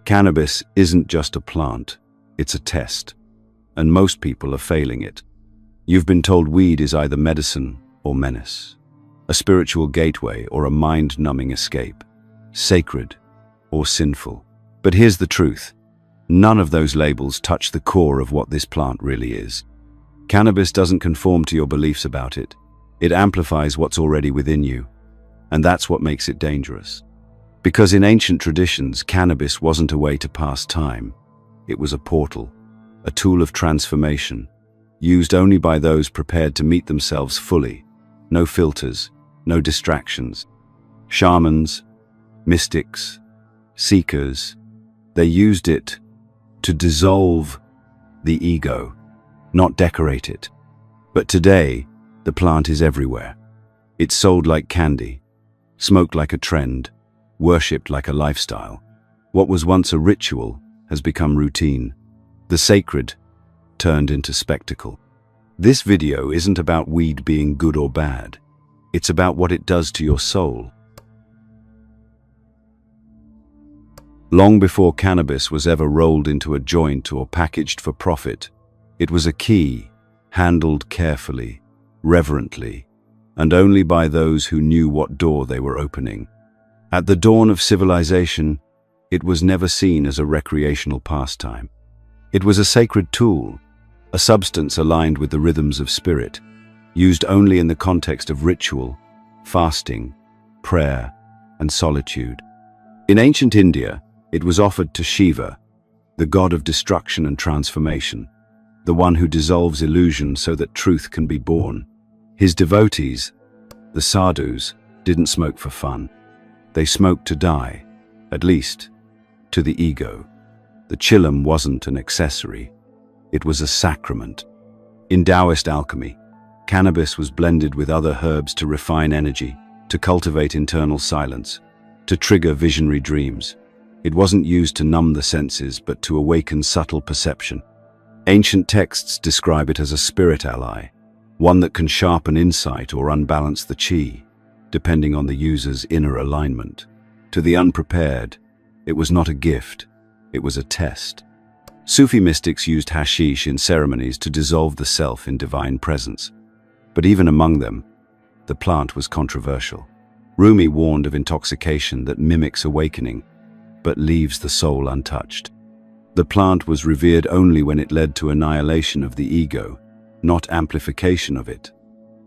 Cannabis isn't just a plant, it's a test, and most people are failing it. You've been told weed is either medicine or menace, a spiritual gateway or a mind-numbing escape, sacred or sinful. But here's the truth. None of those labels touch the core of what this plant really is. Cannabis doesn't conform to your beliefs about it. It amplifies what's already within you, and that's what makes it dangerous. Because in ancient traditions, cannabis wasn't a way to pass time. It was a portal, a tool of transformation, used only by those prepared to meet themselves fully. No filters, no distractions. Shamans, mystics, seekers, they used it to dissolve the ego, not decorate it. But today, the plant is everywhere. It's sold like candy, smoked like a trend, worshipped like a lifestyle. What was once a ritual has become routine. The sacred turned into spectacle. This video isn't about weed being good or bad. It's about what it does to your soul. Long before cannabis was ever rolled into a joint or packaged for profit, it was a key, handled carefully, reverently, and only by those who knew what door they were opening. At the dawn of civilization, it was never seen as a recreational pastime. It was a sacred tool, a substance aligned with the rhythms of spirit, used only in the context of ritual, fasting, prayer, and solitude. In ancient India, it was offered to Shiva, the god of destruction and transformation, the one who dissolves illusion so that truth can be born. His devotees, the sadhus, didn't smoke for fun. They smoked to die, at least to the ego. The chillum wasn't an accessory. It was a sacrament. In Taoist alchemy, cannabis was blended with other herbs to refine energy, to cultivate internal silence, to trigger visionary dreams. It wasn't used to numb the senses, but to awaken subtle perception. Ancient texts describe it as a spirit ally, one that can sharpen insight or unbalance the qi, depending on the user's inner alignment. To the unprepared, it was not a gift, it was a test. Sufi mystics used hashish in ceremonies to dissolve the self in divine presence. But even among them, the plant was controversial. Rumi warned of intoxication that mimics awakening, but leaves the soul untouched. The plant was revered only when it led to annihilation of the ego, not amplification of it.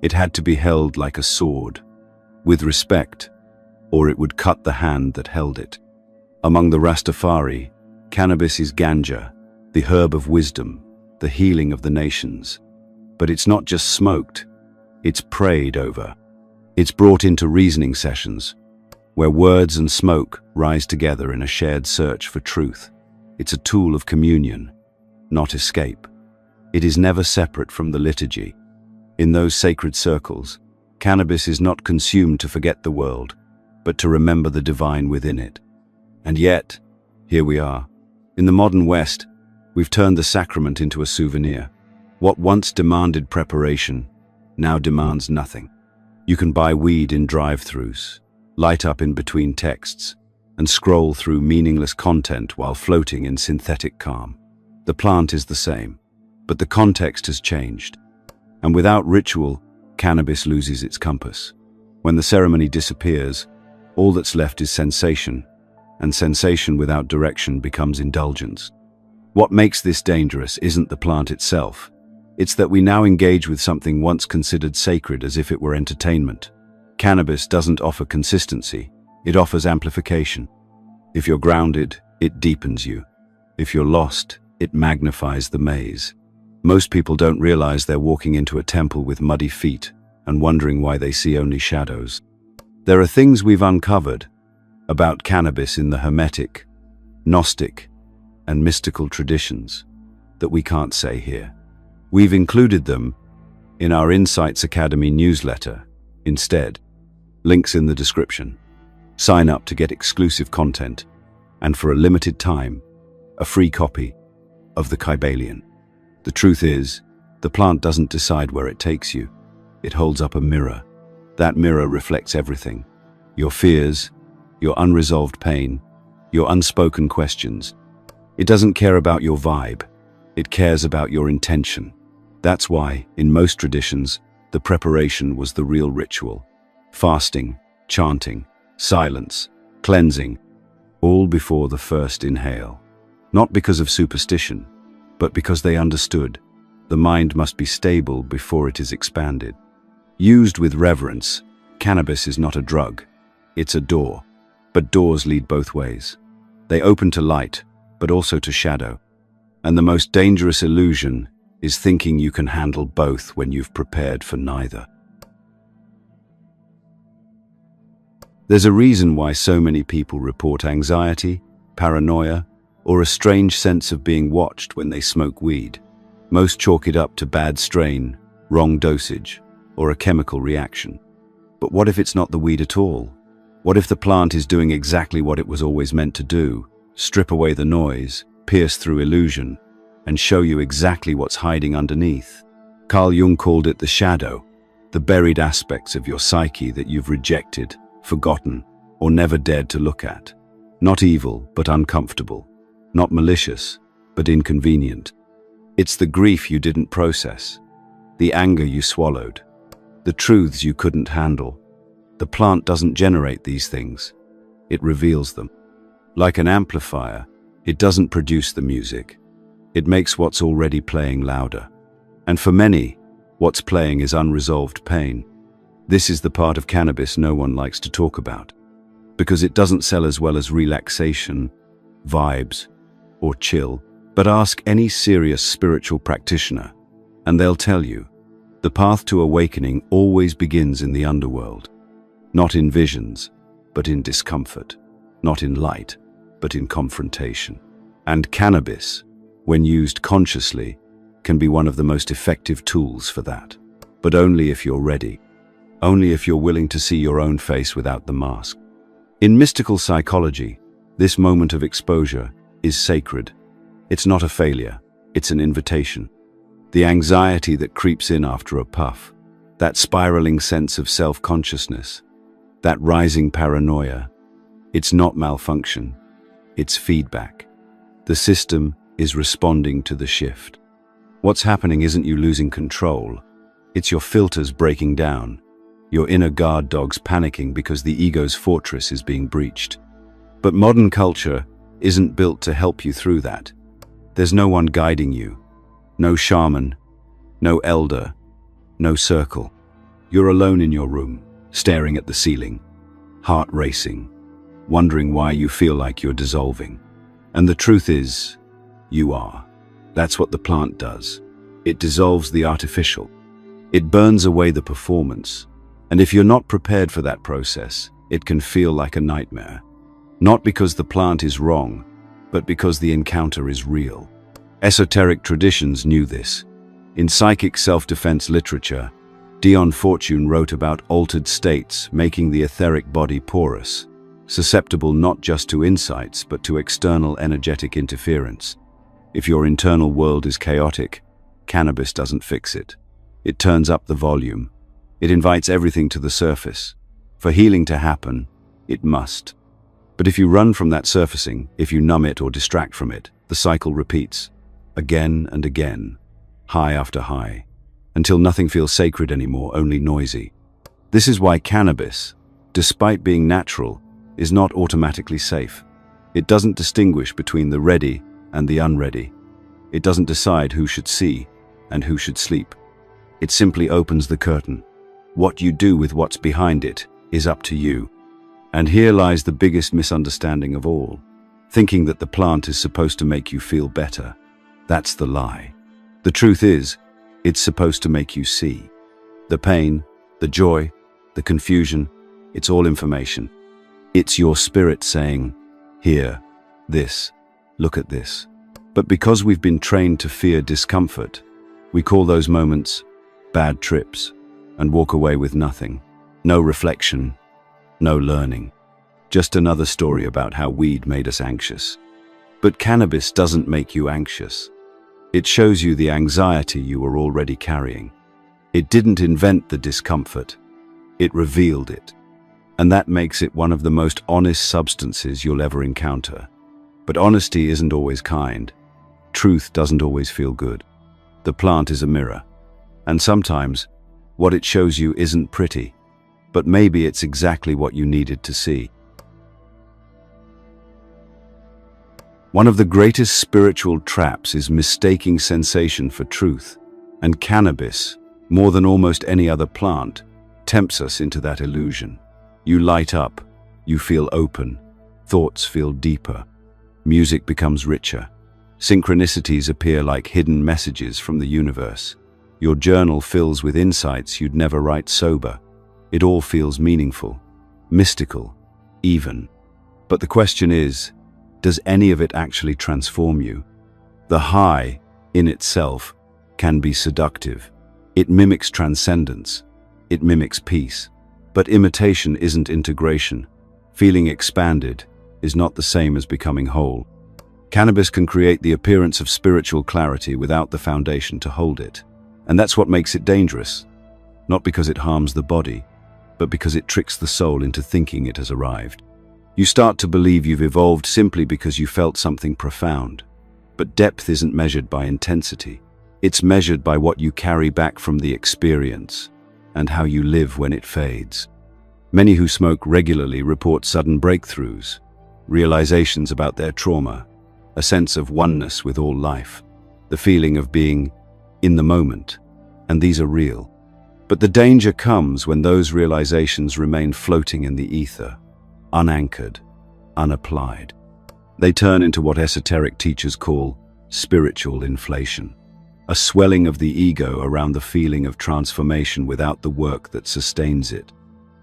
It had to be held like a sword, with respect, or it would cut the hand that held it. Among the Rastafari, cannabis is ganja, the herb of wisdom, the healing of the nations. But it's not just smoked, it's prayed over. It's brought into reasoning sessions, where words and smoke rise together in a shared search for truth. It's a tool of communion, not escape. It is never separate from the liturgy. In those sacred circles, cannabis is not consumed to forget the world, but to remember the divine within it. And yet, here we are. In the modern West, we've turned the sacrament into a souvenir. What once demanded preparation now demands nothing. You can buy weed in drive-thrus, light up in between texts, and scroll through meaningless content while floating in synthetic calm. The plant is the same, but the context has changed. And without ritual, cannabis loses its compass. When the ceremony disappears, all that's left is sensation, and sensation without direction becomes indulgence. What makes this dangerous isn't the plant itself. It's that we now engage with something once considered sacred as if it were entertainment. Cannabis doesn't offer consistency, it offers amplification. If you're grounded, it deepens you. If you're lost, it magnifies the maze. Most people don't realize they're walking into a temple with muddy feet and wondering why they see only shadows. There are things we've uncovered about cannabis in the Hermetic, Gnostic, and mystical traditions that we can't say here. We've included them in our Insights Academy newsletter instead. Links in the description. Sign up to get exclusive content, and for a limited time, a free copy of the Kybalion. The truth is, the plant doesn't decide where it takes you. It holds up a mirror. That mirror reflects everything. Your fears, your unresolved pain, your unspoken questions. It doesn't care about your vibe. It cares about your intention. That's why, in most traditions, the preparation was the real ritual. Fasting, chanting, silence, cleansing, all before the first inhale. Not because of superstition, but because they understood the mind must be stable before it is expanded. Used with reverence, cannabis is not a drug. It's a door. But doors lead both ways. They open to light, but also to shadow. And the most dangerous illusion is thinking you can handle both when you've prepared for neither. There's a reason why so many people report anxiety, paranoia, or a strange sense of being watched when they smoke weed. Most chalk it up to bad strain, wrong dosage, or a chemical reaction. But what if it's not the weed at all? What if the plant is doing exactly what it was always meant to do? Strip away the noise, pierce through illusion, and show you exactly what's hiding underneath. Carl Jung called it the shadow, the buried aspects of your psyche that you've rejected, forgotten, or never dared to look at. Not evil, but uncomfortable. Not malicious, but inconvenient. It's the grief you didn't process, the anger you swallowed, the truths you couldn't handle. The plant doesn't generate these things. It reveals them. Like an amplifier, it doesn't produce the music. It makes what's already playing louder. And for many, what's playing is unresolved pain. This is the part of cannabis no one likes to talk about, because it doesn't sell as well as relaxation, vibes, or chill. But ask any serious spiritual practitioner, and they'll tell you, the path to awakening always begins in the underworld. Not in visions, but in discomfort. Not in light, but in confrontation. And cannabis, when used consciously, can be one of the most effective tools for that. But only if you're ready. Only if you're willing to see your own face without the mask. In mystical psychology, this moment of exposure is sacred. It's not a failure, it's an invitation. The anxiety that creeps in after a puff, that spiraling sense of self-consciousness, that rising paranoia, it's not malfunction, it's feedback. The system is responding to the shift. What's happening isn't you losing control, it's your filters breaking down, your inner guard dogs panicking because the ego's fortress is being breached. But modern culture isn't built to help you through that. There's no one guiding you. No shaman, no elder, no circle. You're alone in your room, staring at the ceiling, heart racing, wondering why you feel like you're dissolving. And the truth is, you are. That's what the plant does. It dissolves the artificial. It burns away the performance. And if you're not prepared for that process, it can feel like a nightmare. Not because the plant is wrong, but because the encounter is real. Esoteric traditions knew this. In psychic self-defense literature, Dion Fortune wrote about altered states making the etheric body porous, susceptible not just to insights but to external energetic interference. If your internal world is chaotic, cannabis doesn't fix it. It turns up the volume. It invites everything to the surface. For healing to happen, it must. But if you run from that surfacing, if you numb it or distract from it, the cycle repeats, again and again, high after high, until nothing feels sacred anymore, only noisy. This is why cannabis, despite being natural, is not automatically safe. It doesn't distinguish between the ready and the unready. It doesn't decide who should see and who should sleep. It simply opens the curtain. What you do with what's behind it is up to you. And here lies the biggest misunderstanding of all. Thinking that the plant is supposed to make you feel better. That's the lie. The truth is, it's supposed to make you see. The pain, the joy, the confusion, it's all information. It's your spirit saying, here, this, look at this. But because we've been trained to fear discomfort, we call those moments bad trips and walk away with nothing. No reflection, no learning. Just another story about how weed made us anxious. But cannabis doesn't make you anxious. It shows you the anxiety you were already carrying. It didn't invent the discomfort. It revealed it. And that makes it one of the most honest substances you'll ever encounter. But honesty isn't always kind. Truth doesn't always feel good. The plant is a mirror. And sometimes, what it shows you isn't pretty, but maybe it's exactly what you needed to see. One of the greatest spiritual traps is mistaking sensation for truth, and cannabis, more than almost any other plant, tempts us into that illusion. You light up, you feel open, thoughts feel deeper, music becomes richer, synchronicities appear like hidden messages from the universe. Your journal fills with insights you'd never write sober. It all feels meaningful, mystical, even. But the question is, does any of it actually transform you? The high, in itself, can be seductive. It mimics transcendence. It mimics peace. But imitation isn't integration. Feeling expanded is not the same as becoming whole. Cannabis can create the appearance of spiritual clarity without the foundation to hold it. And that's what makes it dangerous. Not because it harms the body, but because it tricks the soul into thinking it has arrived. You start to believe you've evolved simply because you felt something profound. But depth isn't measured by intensity. It's measured by what you carry back from the experience and how you live when it fades. Many who smoke regularly report sudden breakthroughs, realizations about their trauma, a sense of oneness with all life, the feeling of being in the moment, and these are real. But the danger comes when those realizations remain floating in the ether, unanchored, unapplied. They turn into what esoteric teachers call spiritual inflation, a swelling of the ego around the feeling of transformation without the work that sustains it.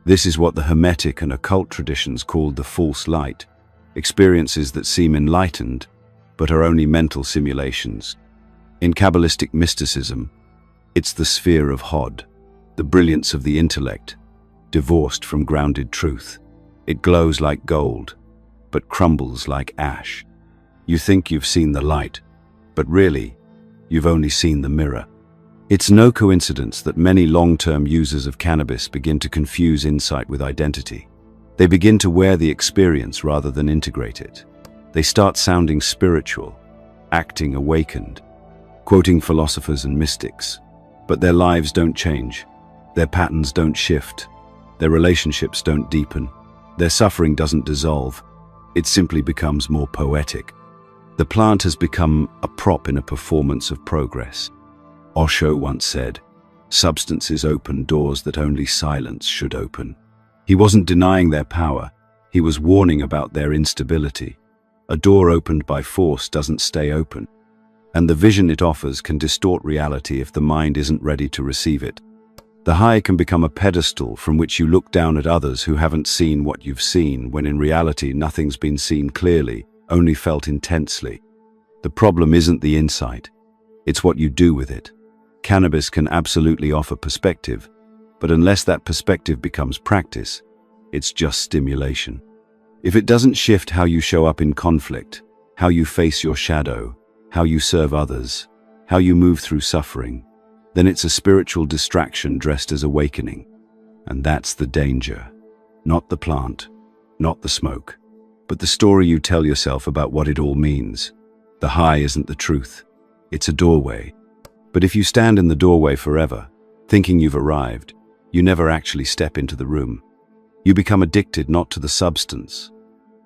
This is what the Hermetic and occult traditions called the false light, experiences that seem enlightened, but are only mental simulations. In Kabbalistic mysticism, it's the sphere of Hod, the brilliance of the intellect, divorced from grounded truth. It glows like gold, but crumbles like ash. You think you've seen the light, but really, you've only seen the mirror. It's no coincidence that many long-term users of cannabis begin to confuse insight with identity. They begin to wear the experience rather than integrate it. They start sounding spiritual, acting awakened, quoting philosophers and mystics. But their lives don't change. Their patterns don't shift. Their relationships don't deepen. Their suffering doesn't dissolve. It simply becomes more poetic. The plant has become a prop in a performance of progress. Osho once said, "Substances open doors that only silence should open." He wasn't denying their power. He was warning about their instability. A door opened by force doesn't stay open. And the vision it offers can distort reality if the mind isn't ready to receive it. The high can become a pedestal from which you look down at others who haven't seen what you've seen, when in reality nothing's been seen clearly, only felt intensely. The problem isn't the insight, it's what you do with it. Cannabis can absolutely offer perspective, but unless that perspective becomes practice, it's just stimulation. If it doesn't shift how you show up in conflict, how you face your shadow, how you serve others, how you move through suffering, then it's a spiritual distraction dressed as awakening. And that's the danger. Not the plant, not the smoke, but the story you tell yourself about what it all means. The high isn't the truth. It's a doorway. But if you stand in the doorway forever, thinking you've arrived, you never actually step into the room. You become addicted not to the substance,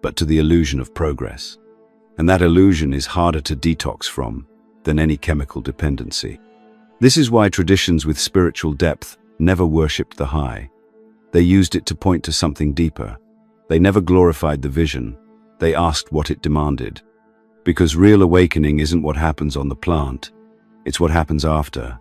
but to the illusion of progress. And that illusion is harder to detox from than any chemical dependency. This is why traditions with spiritual depth never worshipped the high. They used it to point to something deeper. They never glorified the vision. They asked what it demanded. Because real awakening isn't what happens on the plant. It's what happens after.